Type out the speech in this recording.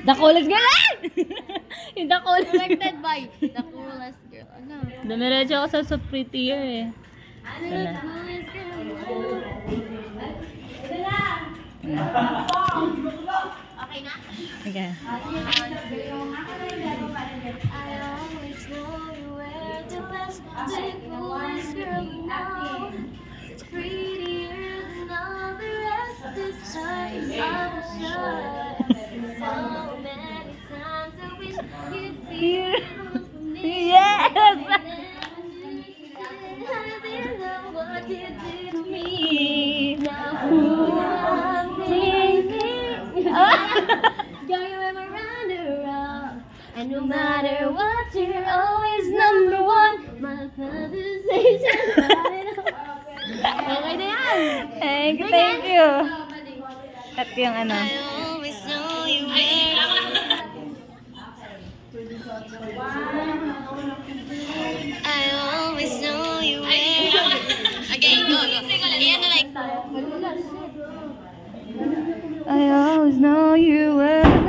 The coolest girl! Yung the coolest. Directed by the coolest girl. Ano? Dumiretso ako sa prettier eh. The coolest girl. Okay na? Okay. I always know you were the best, the coolest girl now. It's prettier than all the rest. This time I was sure. So many times I wish you'd be Here. close to me. Yes! I didn't know what you did to me. Now who I'm thinking. Going around around. And no matter what, you're always number one. My conversation. Okay na yan. Thank you. At yung ano. I always know you were. I always know you were. Okay, go. Iyan na like. I always know you were